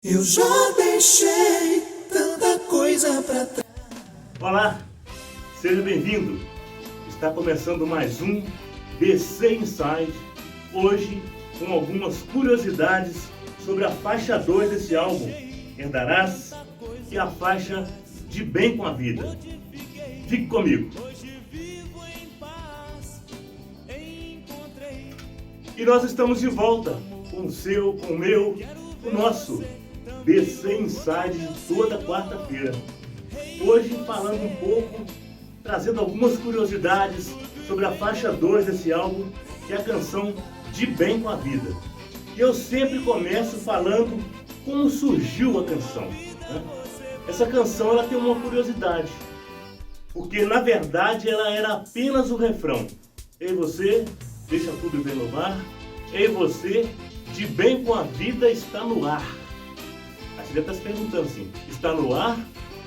Eu já deixei tanta coisa pra trás. Olá, seja bem-vindo. Está começando mais um BC Inside, hoje com algumas curiosidades sobre a faixa 2 desse álbum, Herdarás, e a faixa De Bem com a Vida. Fique comigo. E nós estamos de volta com o seu, com o meu, o nosso BC Inside de toda quarta-feira. Hoje falando um pouco, trazendo algumas curiosidades sobre a faixa 2 desse álbum, que é a canção De Bem com a Vida. E eu sempre começo falando como surgiu a canção, né? Essa canção ela tem uma curiosidade, porque na verdade ela era apenas o refrão. Ei você, deixa tudo e vem louvar. Ei você, de bem com a vida está no ar. Aí você deve estar se perguntando assim, está no ar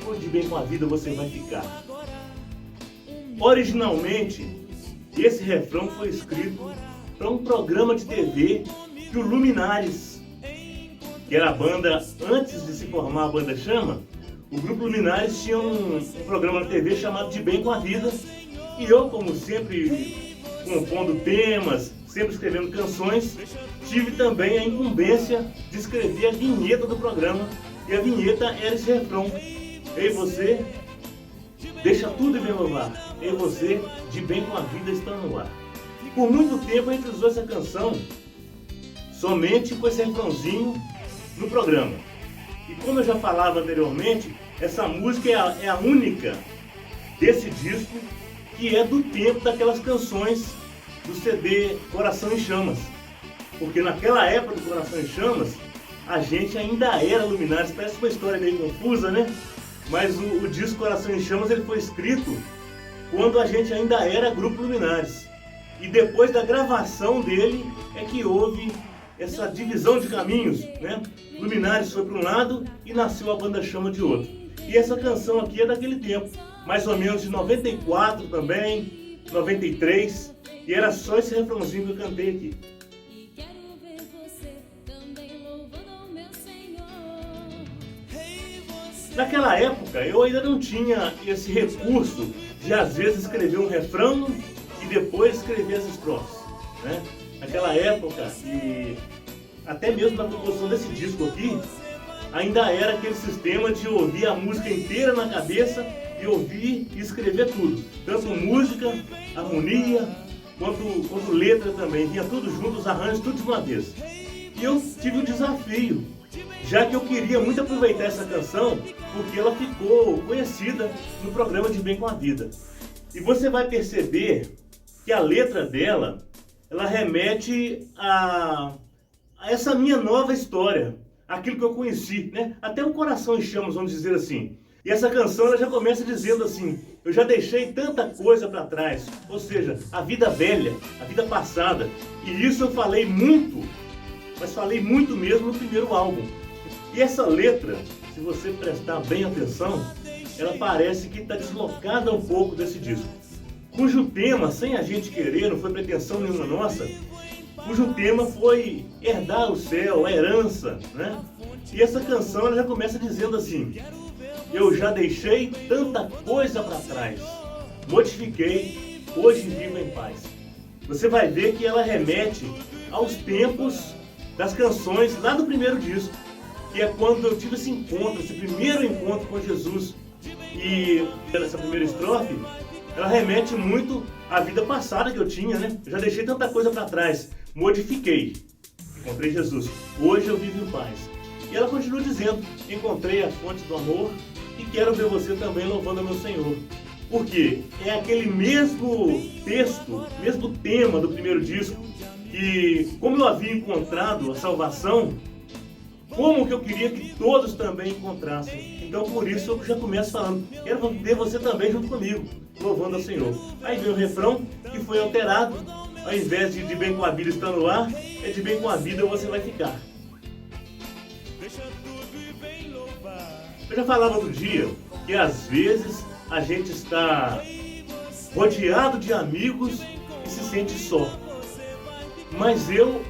ou de bem com a vida você vai ficar? Originalmente, esse refrão foi escrito para um programa de TV que o Luminares, que era a banda, antes de se formar a banda Chama, o grupo Luminares tinha um programa na TV chamado De Bem com a Vida, e eu, como sempre compondo temas, sempre escrevendo canções, tive também a incumbência de escrever a vinheta do programa, e a vinheta era esse refrão: ei você, deixa tudo e vem louvar. Ei você, de bem com a vida está no ar. Por muito tempo a gente usou essa canção somente com esse refrãozinho no programa. E como eu já falava anteriormente, essa música é a única desse disco que é do tempo daquelas canções do CD Coração em Chamas. Porque naquela época do Coração em Chamas, a gente ainda era Luminares. Parece uma história meio confusa, né? Mas o disco Coração em Chamas ele foi escrito quando a gente ainda era Grupo Luminares. E depois da gravação dele é que houve essa divisão de caminhos, né? Luminares foi para um lado e nasceu a banda Chama de outro. E essa canção aqui é daquele tempo, mais ou menos de 94 também, 93, e era só esse refrãozinho que eu cantei aqui. Naquela época eu ainda não tinha esse recurso de às vezes escrever um refrão e depois escrever as estrofes, né? Naquela época, e até mesmo na composição desse disco aqui, ainda era aquele sistema de ouvir a música inteira na cabeça e ouvir e escrever tudo. Tanto música, harmonia, quanto letra também. Vinha tudo junto, os arranjos, tudo de uma vez. E eu tive um desafio, já que eu queria muito aproveitar essa canção, porque ela ficou conhecida no programa De Bem com a Vida. E você vai perceber que a letra dela, ela remete a essa minha nova história, aquilo que eu conheci, né? Até o Coração em Chamas, vamos dizer assim. E essa canção ela já começa dizendo assim: eu já deixei tanta coisa para trás, ou seja, a vida velha, a vida passada. E isso eu falei muito, mas falei muito mesmo no primeiro álbum. E essa letra, se você prestar bem atenção, ela parece que está deslocada um pouco desse disco, cujo tema, sem a gente querer, não foi pretensão nenhuma nossa, cujo tema foi herdar o céu, a herança, né? E essa canção ela já começa dizendo assim: eu já deixei tanta coisa para trás, modifiquei, hoje vivo em paz. Você vai ver que ela remete aos tempos das canções lá do primeiro disco, que é quando eu tive esse encontro, esse primeiro encontro com Jesus. E essa primeira estrofe, ela remete muito à vida passada que eu tinha, né? Eu já deixei tanta coisa para trás, modifiquei, encontrei Jesus, hoje eu vivo em paz. E ela continua dizendo: encontrei a fonte do amor e quero ver você também louvando ao meu Senhor. Porque é aquele mesmo texto, mesmo tema do primeiro disco, que como eu havia encontrado a salvação, como que eu queria que todos também encontrassem. Então por isso eu já começo falando: quero ver você também junto comigo, louvando ao Senhor. Aí vem o refrão que foi alterado, ao invés de bem com a vida está no ar, é de bem com a vida você vai ficar. Eu já falava outro dia que às vezes a gente está rodeado de amigos e se sente só. Mas eu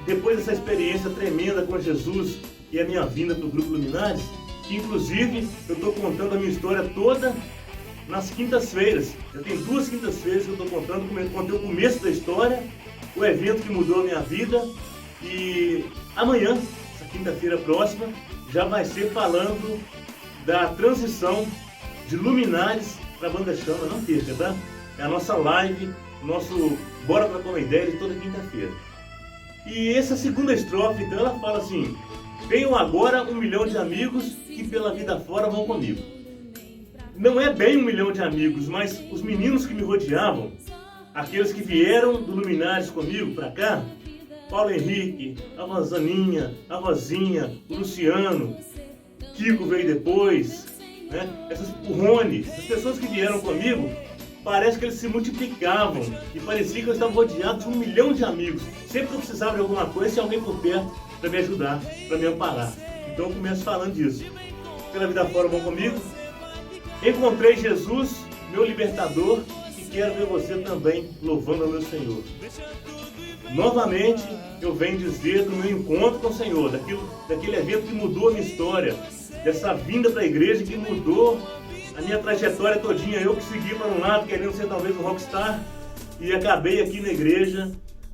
depois dessa experiência tremenda com Jesus, e a minha vinda para o Grupo Luminares, que inclusive eu estou contando a minha história toda nas quintas-feiras. Já tem 2 quintas-feiras que eu estou contando, contei o começo da história, o evento que mudou a minha vida, e amanhã, essa quinta-feira próxima, já vai ser falando da transição de Luminares para a Banda Chama. Não perca, tá? É a nossa live, nosso Bora Trocar uma Ideia de toda quinta-feira. E essa segunda estrofe, então, ela fala assim: tenho agora 1 milhão de amigos que pela vida fora vão comigo. Não é bem 1 milhão de amigos, mas os meninos que me rodeavam, aqueles que vieram do Luminares comigo para cá, Paulo Henrique, a Rosaninha, a Rosinha, o Luciano, Kiko veio depois, né? O Rony, as pessoas que vieram comigo, parece que eles se multiplicavam e parecia que eu estava rodeado de 1 milhão de amigos. Sempre que eu precisava de alguma coisa, tinha alguém por perto para me ajudar, para me amparar. Então eu começo falando disso. Pela vida fora vão comigo. Encontrei Jesus, meu libertador, e quero ver você também louvando ao meu Senhor. Novamente eu venho dizer do meu encontro com o Senhor, daquele evento que mudou a minha história, dessa vinda para a igreja que mudou a minha trajetória todinha. Eu que segui para um lado querendo ser talvez um rockstar e acabei aqui na igreja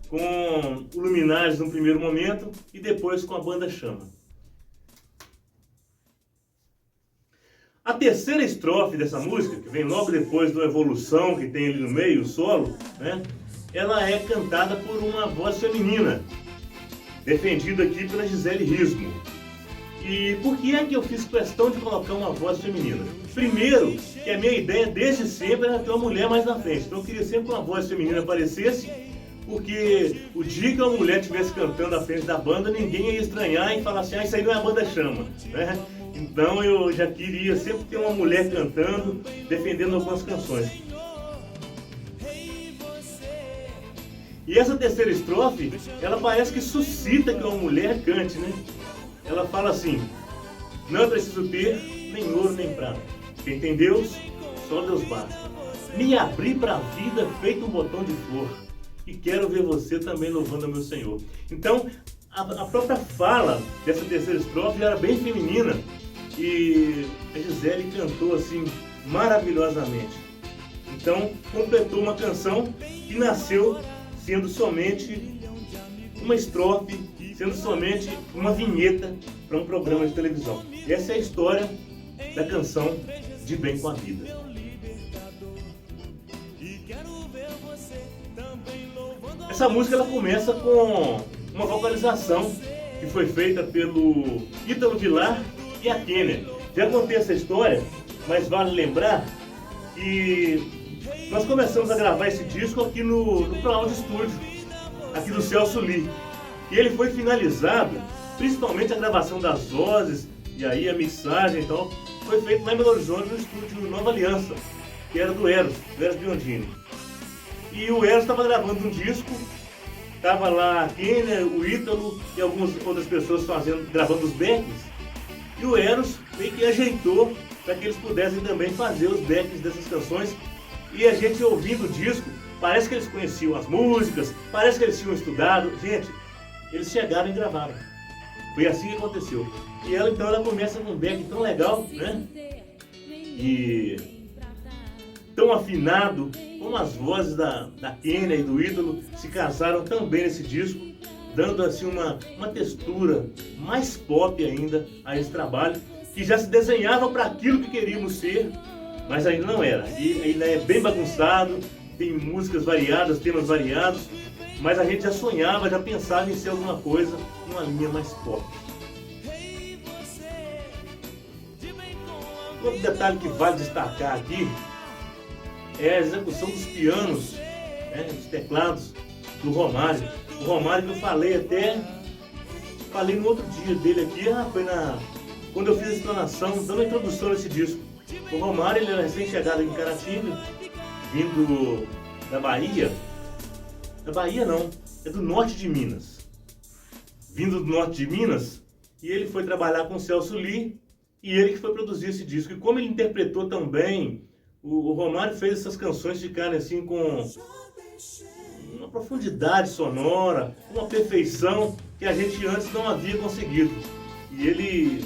com o Luminares no primeiro momento e depois com a Banda Chama. A terceira estrofe dessa música, que vem logo depois da evolução que tem ali no meio, o solo, né? Ela é cantada por uma voz feminina, defendida aqui pela Gisele Rismo. E por que é que eu fiz questão de colocar uma voz feminina? Primeiro, que a minha ideia desde sempre era ter uma mulher mais na frente. Então eu queria sempre que uma voz feminina aparecesse, porque o dia que uma mulher estivesse cantando à frente da banda, ninguém ia estranhar e falar assim: ah, isso aí não é a Banda Chama, né? Então eu já queria sempre ter uma mulher cantando, defendendo algumas canções. E essa terceira estrofe, ela parece que suscita que uma mulher cante, né? Ela fala assim: não é preciso ter nem ouro nem prata. Quem tem Deus, só Deus basta. Me abri para a vida feito um botão de flor. E quero ver você também louvando ao meu Senhor. Então, a própria fala dessa terceira estrofe era bem feminina. E a Gisele cantou assim maravilhosamente. Então, completou uma canção que nasceu sendo somente uma estrofe, sendo somente uma vinheta para um programa de televisão. Essa é a história da canção De Bem com a Vida. Essa música ela começa com uma vocalização que foi feita pelo Ítalo Vilar e a Kênia. Já contei essa história, mas vale lembrar que nós começamos a gravar esse disco aqui no Cloud Studio, aqui do Celso Lee. E ele foi finalizado, principalmente a gravação das vozes e aí a mixagem e tal, foi feito lá em Belo Horizonte, no estúdio Nova Aliança, que era do Eros Biondini. E o Eros estava gravando um disco, estava lá a Kênia, o Ítalo e algumas outras pessoas gravando os backs. E o Eros meio que ajeitou para que eles pudessem também fazer os backs dessas canções. E a gente ouvindo o disco, parece que eles conheciam as músicas, parece que eles tinham estudado. Gente, eles chegaram e gravaram. Foi assim que aconteceu. E ela então ela começa com um back tão legal, né? E tão afinado, como as vozes da Kênia e do Ítalo se casaram também nesse disco, dando assim uma textura mais pop ainda a esse trabalho, que já se desenhava para aquilo que queríamos ser, mas ainda não era. E ainda é bem bagunçado, tem músicas variadas, temas variados, mas a gente já sonhava, já pensava em ser alguma coisa, uma linha mais pop. Outro detalhe que vale destacar aqui é a execução dos pianos, né, dos teclados do Romário. O Romário que eu falei no outro dia dele aqui, quando eu fiz a explanação, dando a introdução nesse disco. O Romário ele era recém-chegado em Caratinga, vindo da Bahia. Da Bahia não, é do norte de Minas. Vindo do norte de Minas, e ele foi trabalhar com o Celso Lee, e ele que foi produzir esse disco. E como ele interpretou tão bem, o Romário fez essas canções ficarem assim com uma profundidade sonora, uma perfeição que a gente antes não havia conseguido. E ele,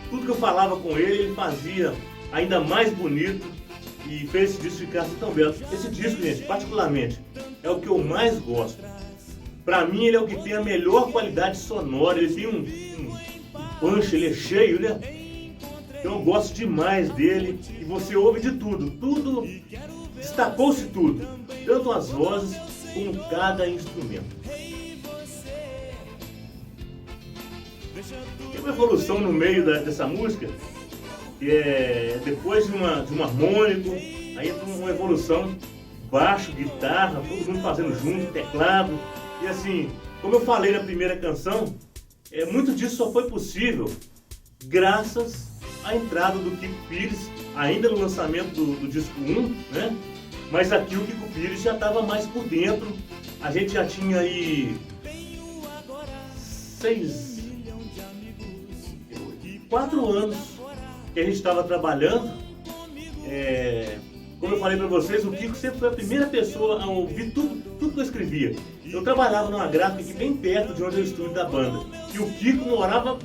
tudo que eu falava com ele, ele fazia ainda mais bonito e fez esse disco ficar assim tão belo. Esse disco, gente, particularmente, é o que eu mais gosto. Pra mim, ele é o que tem a melhor qualidade sonora, ele tem um punch, ele é cheio, né? Então eu gosto demais dele e você ouve de tudo, destacou-se tudo, tanto as vozes como cada instrumento. Tem uma evolução no meio dessa música, que é depois de um harmônico, aí entra uma evolução, baixo, guitarra, todo mundo fazendo junto, teclado, e assim, como eu falei na primeira canção, muito disso só foi possível graças à entrada do Kiko Pires, ainda no lançamento do disco 1, né? Mas aqui o Kiko Pires já estava mais por dentro, a gente já tinha aí 4 anos que a gente estava trabalhando. Como eu falei para vocês, o Kiko sempre foi a primeira pessoa a ouvir tudo que eu escrevia. Eu trabalhava numa gráfica aqui bem perto de onde é o estúdio da banda. E o Kiko morava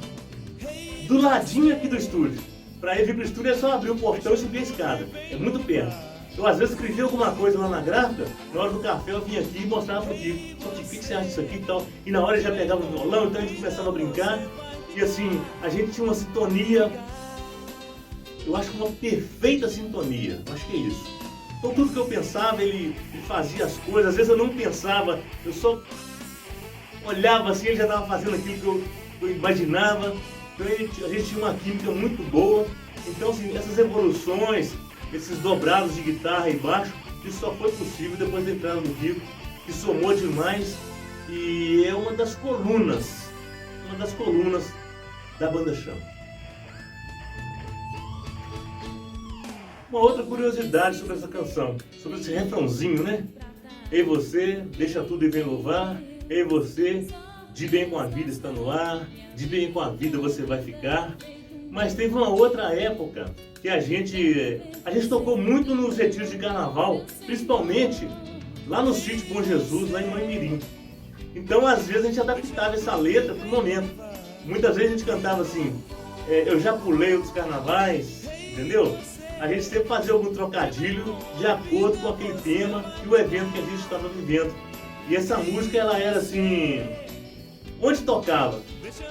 do ladinho aqui do estúdio. Para ele vir para o estúdio é só abrir o portão e subir a escada. É muito perto. Eu às vezes escrevia alguma coisa lá na gráfica, na hora do café eu vinha aqui e mostrava para o Kiko. O que você acha disso aqui e tal? E na hora ele já pegava o violão, então a gente começava a brincar. E assim, a gente tinha uma sintonia, eu acho que uma perfeita sintonia, acho que é isso. Então tudo que eu pensava, ele fazia as coisas, às vezes eu não pensava, eu só olhava assim, ele já estava fazendo aquilo que eu imaginava. Então a gente tinha uma química muito boa. Então assim, essas evoluções, esses dobrados de guitarra e baixo, isso só foi possível depois da entrada do Kiko, que somou demais e é uma das colunas da Banda Chama. Uma outra curiosidade sobre essa canção, sobre esse refrãozinho, né? Ei você, deixa tudo e vem louvar. Ei você, de bem com a vida está no ar. De bem com a vida você vai ficar. Mas teve uma outra época que a gente tocou muito nos retiros de carnaval, principalmente lá no sítio Bom Jesus, lá em Mãe-Mirim. Então às vezes a gente adaptava essa letra para o momento. Muitas vezes a gente cantava assim, eu já pulei outros carnavais, entendeu? A gente sempre fazia algum trocadilho de acordo com aquele tema e o evento que a gente estava vivendo. E essa música, ela era assim, onde tocava,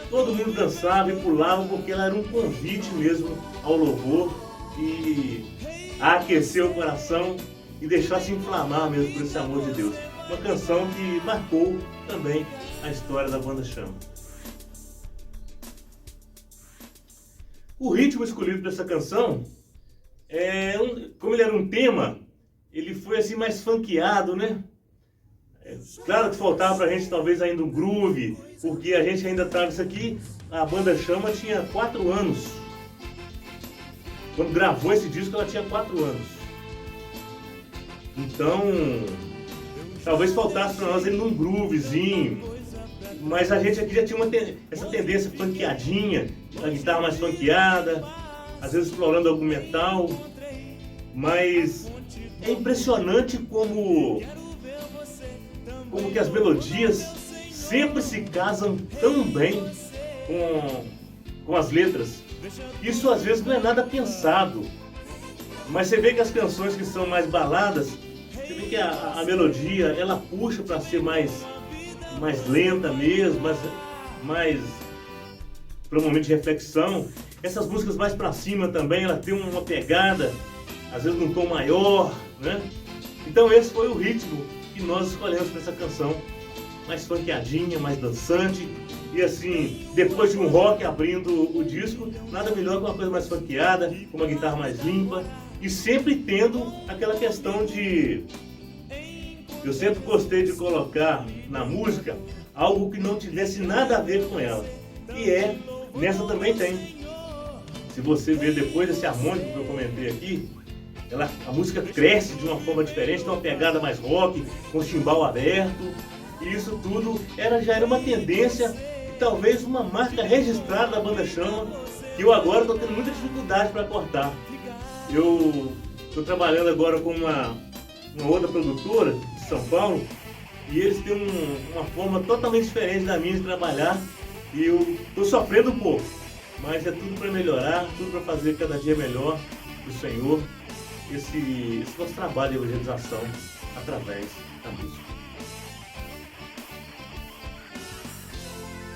todo mundo dançava e pulava, porque ela era um convite mesmo ao louvor e a aquecer o coração e deixar se inflamar mesmo por esse amor de Deus. Uma canção que marcou também a história da Banda Chama. O ritmo escolhido para essa canção, como ele era um tema, ele foi assim mais funkeado, né? Claro que faltava pra gente talvez ainda um groove, porque a gente ainda estava isso aqui, a Banda Chama tinha 4 anos. Quando gravou esse disco ela tinha 4 anos. Então, talvez faltasse pra nós ainda um groovezinho. Mas a gente aqui já tinha essa tendência funkeadinha, a guitarra mais funkeada, às vezes explorando algum metal. Mas é impressionante como que as melodias sempre se casam tão bem com as letras. Isso às vezes não é nada pensado, mas você vê que as canções que são mais baladas, você vê que a melodia ela puxa para ser mais lenta mesmo, mais para um momento de reflexão. Essas músicas mais para cima também, ela tem uma pegada, às vezes num tom maior, né? Então esse foi o ritmo que nós escolhemos para essa canção, mais funkeadinha, mais dançante. E assim, depois de um rock abrindo o disco, nada melhor que uma coisa mais funkeada, com uma guitarra mais limpa e sempre tendo aquela questão de... Eu sempre gostei de colocar na música algo que não tivesse nada a ver com ela. E nessa também tem. Se você ver depois desse harmônico que eu comentei aqui, a música cresce de uma forma diferente, tem uma pegada mais rock, com chimbal aberto. E isso tudo já era uma tendência e talvez uma marca registrada da Banda Chama, que eu agora estou tendo muita dificuldade para cortar. Eu estou trabalhando agora com uma outra produtora de São Paulo, e eles têm uma forma totalmente diferente da minha de trabalhar, E eu estou sofrendo um pouco, mas é tudo para melhorar, tudo para fazer cada dia melhor do Senhor, esse nosso trabalho de evangelização através da música.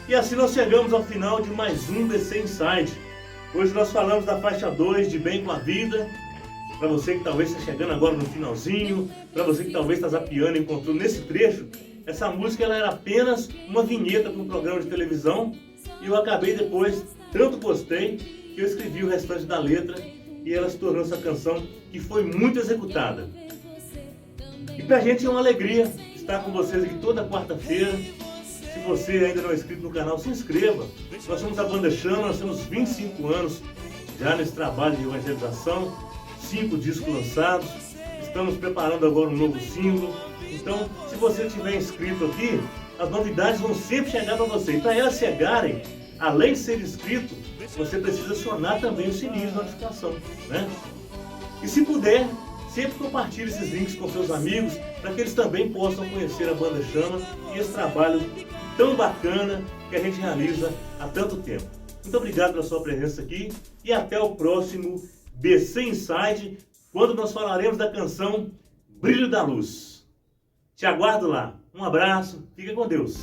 E assim nós chegamos ao final de mais um BC Inside. Hoje nós falamos da faixa 2 de Bem com a Vida. Para você que talvez está chegando agora no finalzinho, para você que talvez está zapeando e encontrou nesse trecho, essa música ela era apenas uma vinheta para um programa de televisão e eu acabei depois, tanto gostei, que eu escrevi o restante da letra e ela se tornou essa canção que foi muito executada. E pra gente é uma alegria estar com vocês aqui toda quarta-feira. Se você ainda não é inscrito no canal, se inscreva. Nós somos a Banda Chama, nós temos 25 anos já nesse trabalho de evangelização, 5 discos lançados, estamos preparando agora um novo single. Então, se você estiver inscrito aqui, as novidades vão sempre chegar para você. E para elas chegarem, além de ser inscrito, você precisa acionar também o sininho de notificação, né? E se puder, sempre compartilhe esses links com seus amigos, para que eles também possam conhecer a Banda Chama e esse trabalho tão bacana que a gente realiza há tanto tempo. Muito obrigado pela sua presença aqui e até o próximo BC Inside, quando nós falaremos da canção Brilho da Luz. Te aguardo lá. Um abraço, fica com Deus.